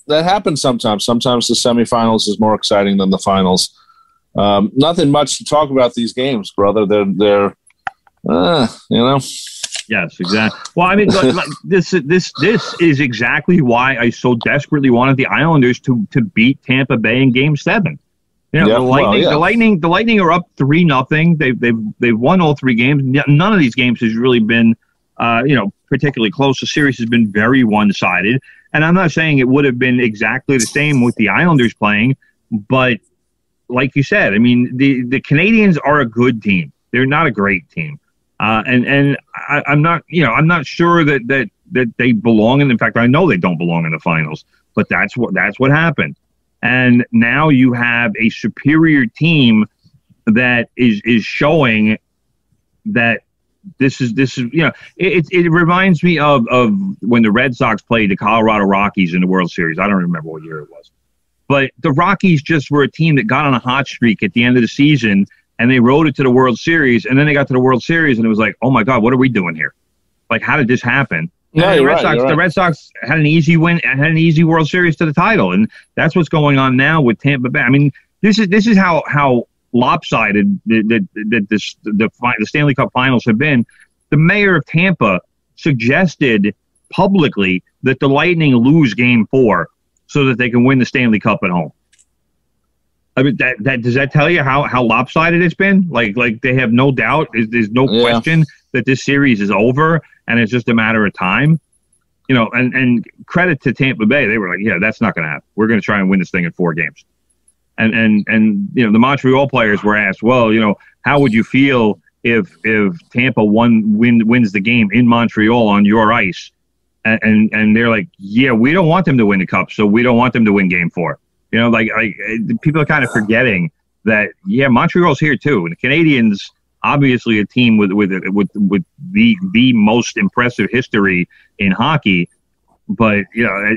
that happens sometimes. Sometimes the semifinals is more exciting than the finals. Nothing much to talk about these games, brother. They're Yes, exactly. Well, I mean, this is exactly why I so desperately wanted the Islanders to beat Tampa Bay in Game 7. The Lightning are up 3-0. They've won all 3 games. None of these games has really been, particularly close. The series has been very one-sided. And I'm not saying it would have been exactly the same with the Islanders playing, but like you said, I mean, the Canadians are a good team. They're not a great team, and I'm not sure that they belong. In fact, I know they don't belong in the finals. But that's what happened. And now you have a superior team that is showing that this is it reminds me of when the Red Sox played the Colorado Rockies in the World Series. I don't remember what year it was. But the Rockies just were a team that got on a hot streak at the end of the season, and they rode it to the World Series, and then they got to the World Series, and it was like, oh, my God, what are we doing here? Like, how did this happen? Yeah, the Red Sox had an easy win, had an easy World Series to the title, and that's what's going on now with Tampa Bay. I mean, this is how lopsided the Stanley Cup Finals have been. The mayor of Tampa suggested publicly that the Lightning lose Game 4 so that they can win the Stanley Cup at home. I mean, that does that tell you how lopsided it's been? Like they have no doubt, there's no question that this series is over and it's just a matter of time. And credit to Tampa Bay, they were like, yeah, that's not going to happen. We're going to try and win this thing in 4 games. And the Montreal players were asked, well, how would you feel if Tampa wins the game in Montreal on your ice? And they're like, yeah, we don't want them to win the cup, so we don't want them to win Game 4. Like people are kind of forgetting that, yeah, Montreal's here too. And the Canadians, obviously a team with the most impressive history in hockey. But,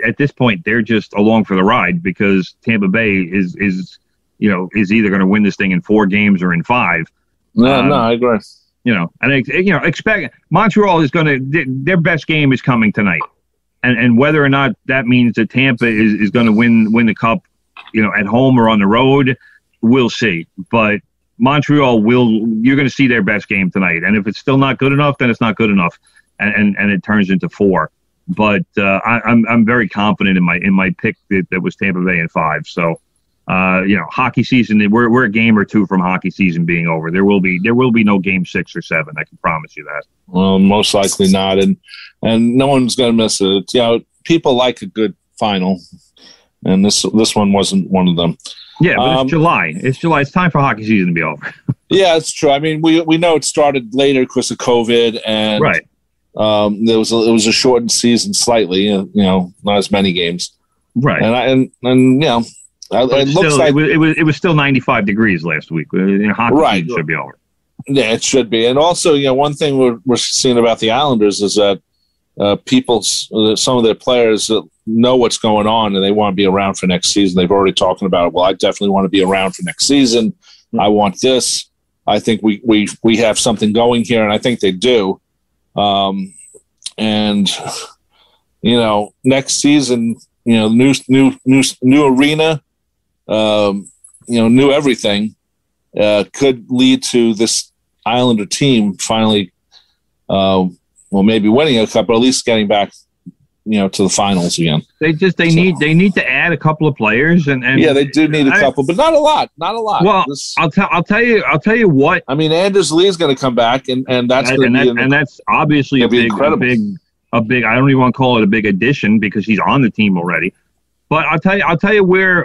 at this point, they're just along for the ride because Tampa Bay is either going to win this thing in 4 games or in 5. No, I agree. Expect Montreal is going to their best game is coming tonight, and whether or not that means that Tampa is going to win the cup, at home or on the road, we'll see. But Montreal you're going to see their best game tonight, and if it's still not good enough, then it's not good enough, and it turns into 4. But I'm very confident in my pick that was Tampa Bay in 5. So Hockey season. We're a game or two from hockey season being over. There will be no game 6 or 7. I can promise you that. Well, most likely not, and no one's going to miss it. People like a good final, and this one wasn't one of them. Yeah, but it's July. It's July. It's time for hockey season to be over. Yeah, it's true. I mean, we know it started later because of COVID, and right. It was a shortened season slightly. Not as many games. Right. It was still 95 degrees last week. Hockey season should be over. Yeah, it should be. And also, one thing we're seeing about the Islanders is that some of their players know what's going on and they want to be around for next season. They've already talking about it. Well, I definitely want to be around for next season. I want this. I think we have something going here, and I think they do. Next season, new arena, new everything, could lead to this Islander team finally, maybe winning a cup, but at least getting back, to the finals again. They need to add a couple of players, and yeah, they do need a couple, but not a lot. Well, I'll tell you what. I mean, Anders Lee is going to come back, and that's going to be and that's obviously a big. I don't even want to call it a big addition because he's on the team already. But I'll tell you where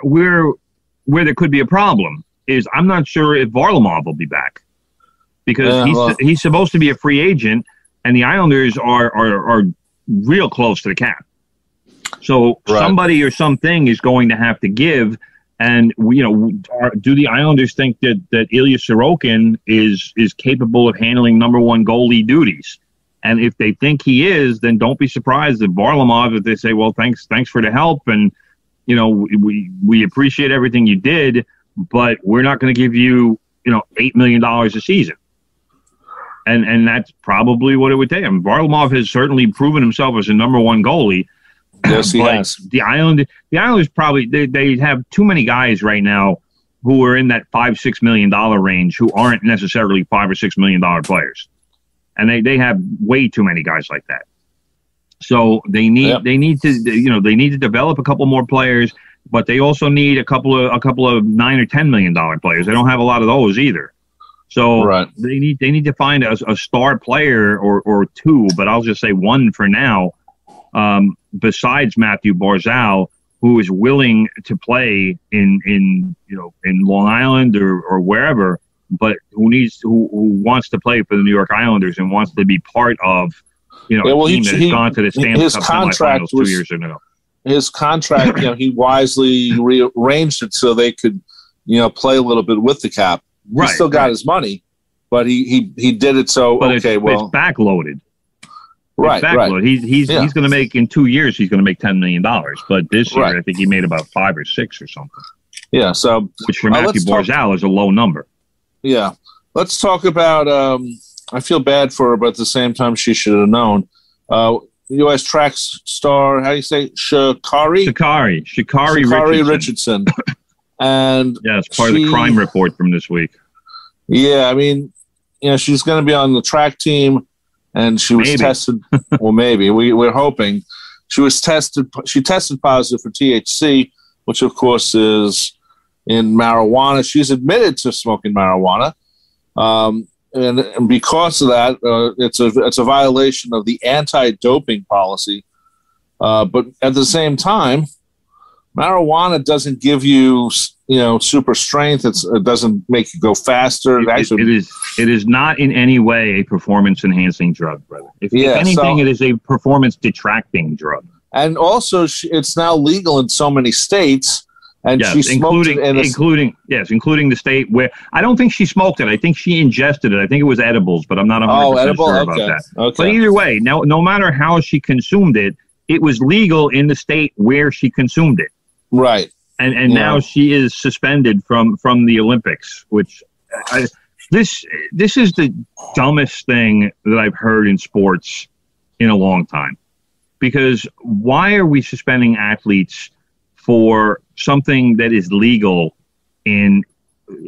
there could be a problem is I'm not sure if Varlamov will be back because he's supposed to be a free agent, and the Islanders are real close to the cap. So somebody or something is going to have to give. And do the Islanders think that Ilya Sorokin is capable of handling number one goalie duties? And if they think he is, then don't be surprised if Varlamov, if they say, well, thanks for the help, and we appreciate everything you did, but we're not going to give you $8 million a season. And that's probably what it would take. I mean, Varlamov has certainly proven himself as a number one goalie. Yes, he has. The Islanders probably they have too many guys right now who are in that $5-6 million range who aren't necessarily $5 or $6 million players, and they have way too many guys like that. So they need to develop a couple more players, but they also need a couple of $9 or $10 million players. They don't have a lot of those either. So they need to find a star player or two, but I'll just say one for now. Besides Matthew Barzal, who is willing to play in Long Island or wherever, but who wants to play for the New York Islanders and wants to be part of a team that has gone to the Stanley Cup semifinals 2 years ago. His contract, he wisely rearranged it so they could, play a little bit with the cap. He still got his money, but he did it so it's backloaded. Right. He's going to make in 2 years. He's going to make $10 million, but this year I think he made about 5 or 6 or something. Yeah. So which for Matthew Barzal is a low number. Yeah. Let's talk about. I feel bad for her, but at the same time, she should have known. U.S. track star. How do you say Sha'Carri Richardson. And it's part of the crime report from this week. Yeah, I mean, she's going to be on the track team, and she was tested. Well, maybe we're hoping she tested positive for THC, which of course is in marijuana. She's admitted to smoking marijuana, and because of that, it's a violation of the anti-doping policy. But at the same time, marijuana doesn't give you, super strength. It doesn't make you go faster. It is not in any way a performance-enhancing drug, brother. If anything, it is a performance-detracting drug. And also, it's now legal in so many states. And she smoked including the state where I don't think she smoked it. I think she ingested it. I think it was edibles, but I'm not 100% sure about that. Okay. But either way, now no matter how she consumed it, it was legal in the state where she consumed it. Right. And now she is suspended from the Olympics, which this is the dumbest thing that I've heard in sports in a long time. Because why are we suspending athletes for something that is legal in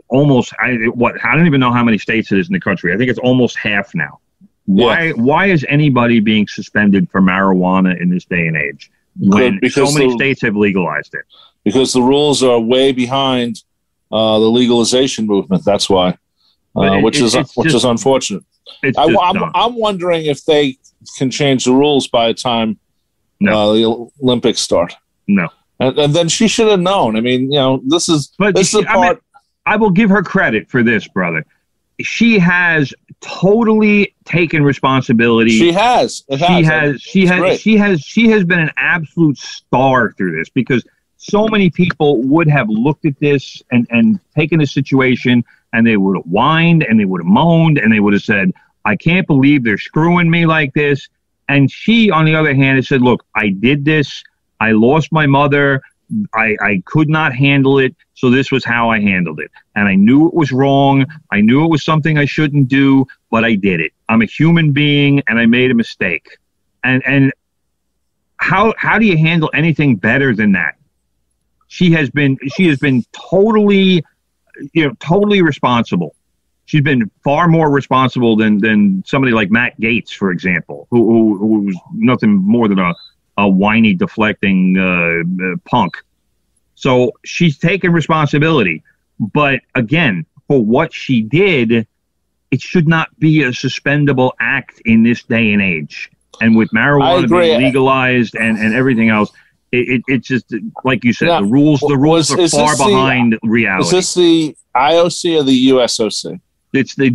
almost I don't even know how many states it is in the country. I think it's almost half now. Why is anybody being suspended for marijuana in this day and age when so many states have legalized it? because the rules are way behind the legalization movement. That's why, which is unfortunate. I'm wondering if they can change the rules by the time the Olympics start. No. And then she should have known. I mean, this is the part. I mean, I will give her credit for this, brother. She has totally taken responsibility. She has. She has been an absolute star through this, because so many people would have looked at this and taken the situation, and they would have whined and they would have moaned and they would have said, I can't believe they're screwing me like this. And she, on the other hand, has said, look, I did this. I lost my mother. I could not handle it, so this was how I handled it. And I knew it was wrong. I knew it was something I shouldn't do, but I did it. I'm a human being, and I made a mistake. And how do you handle anything better than that? She has been totally, totally responsible. She's been far more responsible than somebody like Matt Gaetz, for example, who was nothing more than a whiny, deflecting punk. So she's taken responsibility. But again, for what she did, it should not be a suspendable act in this day and age. And with marijuana being legalized and everything else, it's just, like you said, the rules are far behind reality. Is this the IOC or the USOC? It's I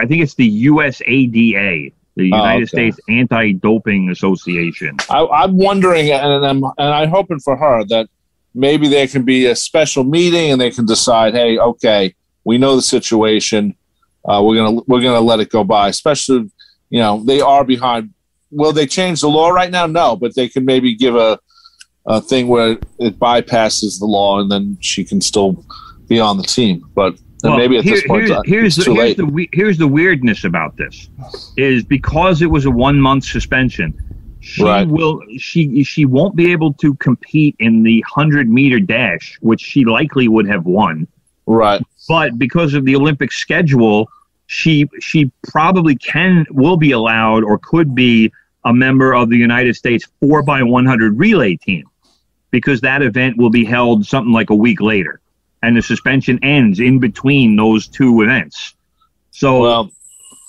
think it's the USADA. The United States Anti-Doping Association. I'm wondering, and I'm hoping for her that maybe there can be a special meeting and they can decide, hey, okay, we know the situation. We're gonna let it go by. Especially, they are behind. Will they change the law right now? No, but they can maybe give a thing where it bypasses the law and then she can still be on the team. But maybe at this point, here's the weirdness about this is because it was a 1 month suspension. She won't be able to compete in the 100-meter dash, which she likely would have won. Right. But because of the Olympic schedule, she probably will be allowed or could be a member of the United States 4x100 relay team, because that event will be held something like a week later. And the suspension ends in between those two events. So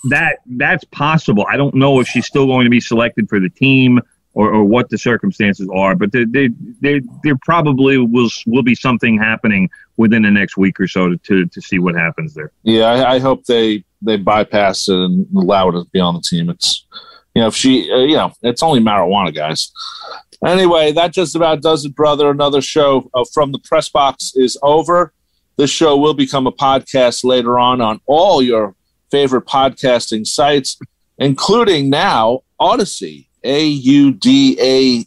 that's possible. I don't know if she's still going to be selected for the team or what the circumstances are, but there probably will be something happening within the next week or so to see what happens there. Yeah, I hope they bypass it and allow her to be on the team. It's if she it's only marijuana, guys. Anyway, that just about does it, brother. Another show from the Press Box is over. This show will become a podcast later on all your favorite podcasting sites, including now Odyssey, AUDACY.com,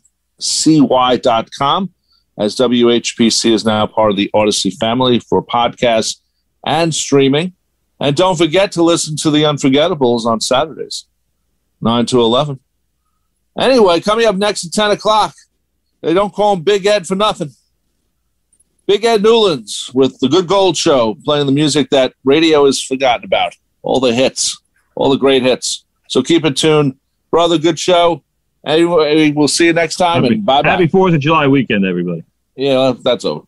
as WHPC is now part of the Odyssey family for podcasts and streaming. And don't forget to listen to The Unforgettables on Saturdays, 9 to 11. Anyway, coming up next at 10 o'clock, they don't call him Big Ed for nothing. Big Ed Newlands with The Good Gold Show, playing the music that radio has forgotten about. All the hits, all the great hits. So keep it tuned. Brother, good show. Anyway, we'll see you next time. And bye-bye. Happy 4th of July weekend, everybody. Yeah, that's over.